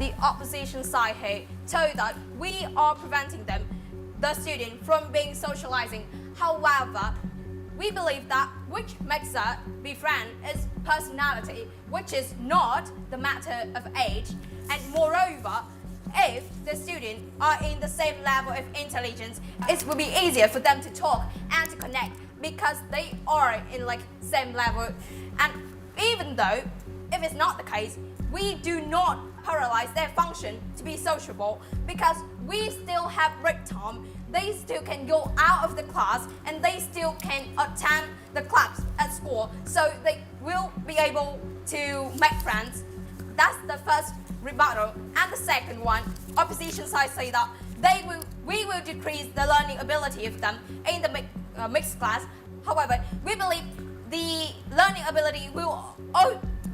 the opposition side here told that we are preventing them, the student, from being socializing. However, we believe that which makes us be friends is personality, which is not the matter of age. And moreover, if the students are in the same level of intelligence, it will be easier for them to talk and to connect because they are in like same level. And even though if it's not the case, we do not paralyze their function to be sociable because we still have break time. They still can go out of the class and they still can attend the clubs at school, so they will be able to make friends. That's the first rebuttal. And the second one, opposition side say that we will decrease the learning ability of them in the mixed class. However, we believe the learning ability will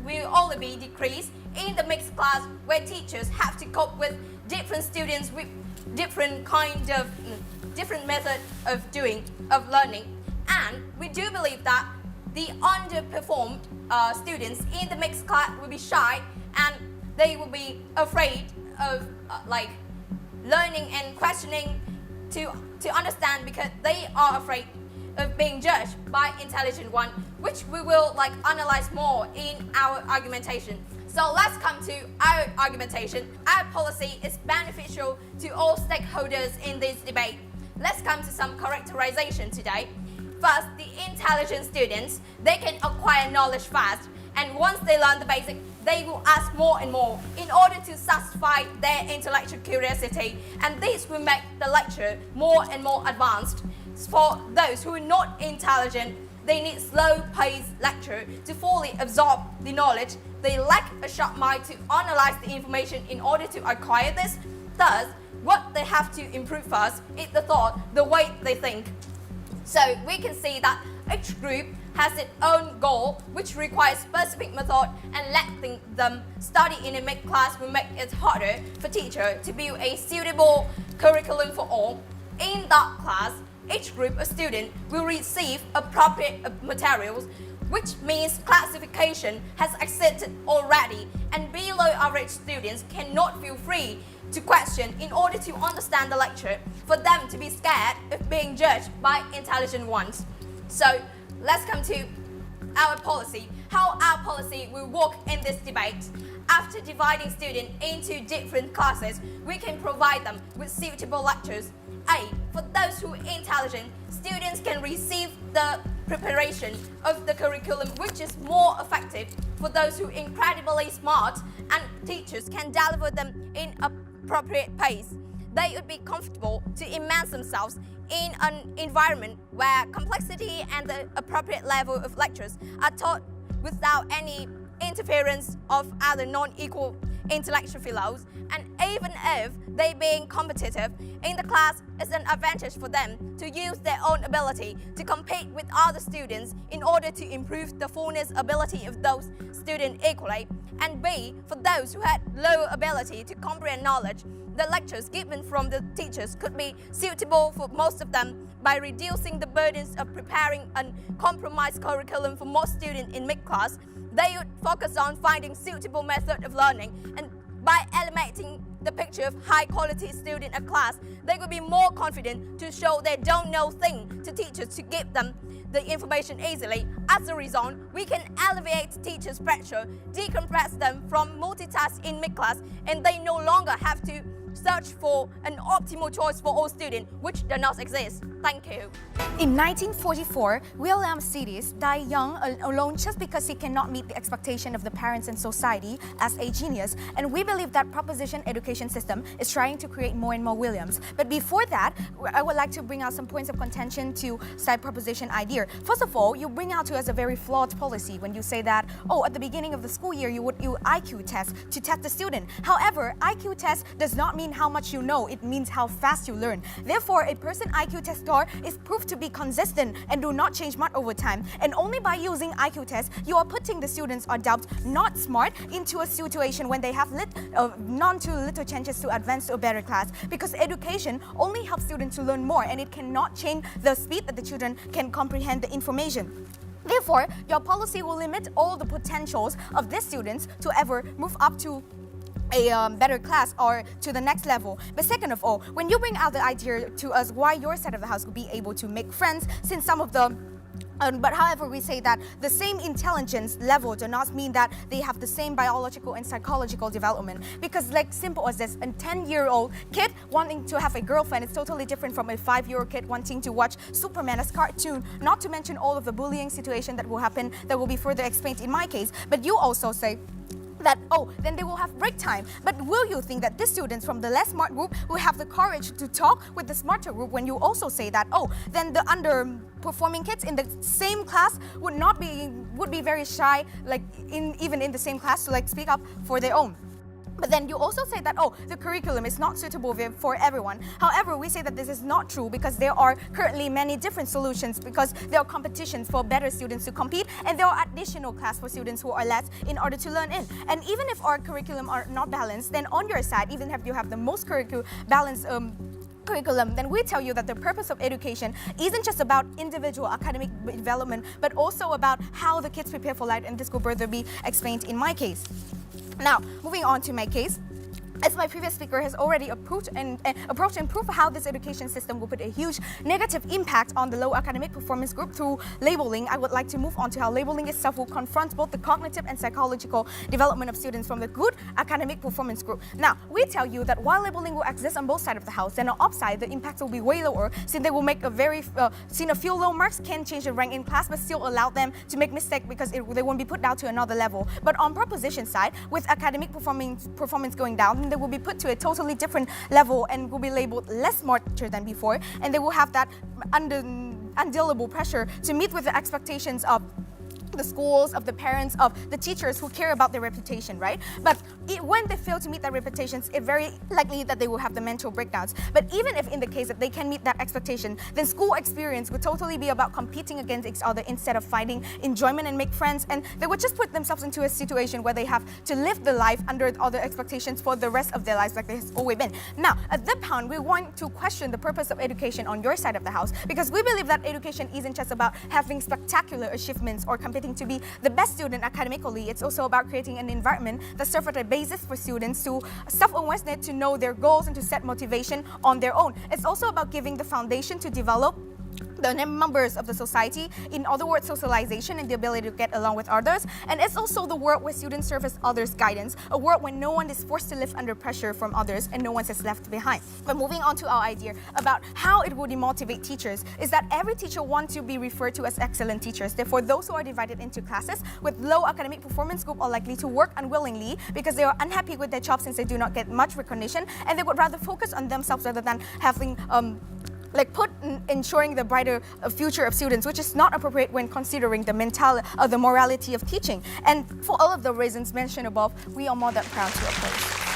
only be decreased in the mixed class where teachers have to cope with different students with different method of learning. And we do believe that the underperformed students in the mixed class will be shy and they will be afraid of learning and questioning to understand because they are afraid of being judged by intelligent one, which we will analyze more in our argumentation. So let's come to our argumentation. Our policy is beneficial to all stakeholders in this debate. Let's come to some characterization today. First, the intelligent students, they can acquire knowledge fast, and once they learn the basic, they will ask more and more in order to satisfy their intellectual curiosity, and this will make the lecture more and more advanced. For those who are not intelligent, they need slow-paced lecture to fully absorb the knowledge. They lack a sharp mind to analyze the information in order to acquire this. Thus, what they have to improve first is the thought, the way they think. So we can see that each group has its own goal, which requires specific method, and letting them study in a mixed class will make it harder for teachers to build a suitable curriculum for all. In that class, each group of students will receive appropriate materials, which means classification has existed already, and below average students cannot feel free to question in order to understand the lecture, for them to be scared of being judged by intelligent ones. So let's come to our policy, how our policy will work in this debate. After dividing students into different classes, we can provide them with suitable lectures. A. For those who are intelligent, students can receive the preparation of the curriculum which is more effective. For those who are incredibly smart, and teachers can deliver them in appropriate pace. They would be comfortable to immerse themselves in an environment where complexity and the appropriate level of lectures are taught without any interference of other non-equal intellectual fellows, and even if they being competitive in the class, is an advantage for them to use their own ability to compete with other students in order to improve the fullness ability of those students equally. And B, for those who had lower ability to comprehend knowledge, the lectures given from the teachers could be suitable for most of them by reducing the burdens of preparing a compromised curriculum for most students in mid-class. They would focus on finding suitable method of learning, and by eliminating the picture of high-quality student at class, they would be more confident to show they don't know things to teachers to give them the information easily. As a result, we can alleviate teachers' pressure, decompress them from multitask in mid-class, and they no longer have to search for an optimal choice for all students, which does not exist. Thank you. In 1944, William Sidis died young alone just because he cannot meet the expectation of the parents and society as a genius, and we believe that proposition education system is trying to create more and more Williams. But before that, I would like to bring out some points of contention to side proposition idea. First of all, you bring out to us a very flawed policy when you say that, oh, at the beginning of the school year, you would do IQ test to test the student. However, IQ test does not mean how much you know, it means how fast you learn. Therefore, a person IQ test score is proved to be consistent and do not change much over time. And only by using IQ test, you are putting the students or doubts not smart into a situation when they have none too little chances to advance to a better class. Because education only helps students to learn more, and it cannot change the speed that the children can comprehend the information. Therefore, your policy will limit all the potentials of these students to ever move up to a better class or to the next level. But second of all, when you bring out the idea to us why your side of the house would be able to make friends, since some of the but however, we say that the same intelligence level do not mean that they have the same biological and psychological development. Because like simple as this, a 10-year-old kid wanting to have a girlfriend is totally different from a 5-year-old kid wanting to watch Superman as cartoon. Not to mention all of the bullying situation that will happen that will be further explained in my case. But you also say that, oh, then they will have break time. But will you think that the students from the less smart group will have the courage to talk with the smarter group when you also say that, oh, then the underperforming kids in the same class would be very shy, like even in the same class to like speak up for their own. But then you also say that, oh, the curriculum is not suitable for everyone. However, we say that this is not true because there are currently many different solutions, because there are competitions for better students to compete, and there are additional class for students who are less in order to learn in. And even if our curriculum are not balanced, then on your side, even if you have the most balanced curriculum, then we tell you that the purpose of education isn't just about individual academic development, but also about how the kids prepare for life, and this will further be explained in my case. Now, moving on to my case, as my previous speaker has already approached and proved how this education system will put a huge negative impact on the low academic performance group through labeling, I would like to move on to how labeling itself will confront both the cognitive and psychological development of students from the good academic performance group. Now, we tell you that while labeling will exist on both sides of the house, then on upside, the impact will be way lower, since they will make a few low marks can change the rank in class, but still allow them to make mistakes because they won't be put down to another level. But on proposition side, with academic performance going down, they will be put to a totally different level and will be labeled less smarter than before, and they will have that undealable pressure to meet with the expectations of the schools, of the parents, of the teachers who care about their reputation, right? But when they fail to meet their reputations, it's very likely that they will have the mental breakdowns. But even if in the case that they can meet that expectation, then school experience would totally be about competing against each other instead of finding enjoyment and make friends, and they would just put themselves into a situation where they have to live the life under other expectations for the rest of their lives, like they has always been. Now, at that point, we want to question the purpose of education on your side of the house, because we believe that education isn't just about having spectacular achievements or competing to be the best student academically. It's also about creating an environment that serves as a basis for students to self-awareness, to know their goals and to set motivation on their own. It's also about giving the foundation to develop the members of the society, in other words, socialization and the ability to get along with others. And it's also the world where students serve as others' guidance, a world where no one is forced to live under pressure from others and no one is left behind. But moving on to our idea about how it will demotivate teachers, is that every teacher wants to be referred to as excellent teachers. Therefore, those who are divided into classes with low academic performance group are likely to work unwillingly because they are unhappy with their job since they do not get much recognition, and they would rather focus on themselves rather than having ensuring the brighter future of students, which is not appropriate when considering the morality of teaching. And for all of the reasons mentioned above, we are more than proud to oppose.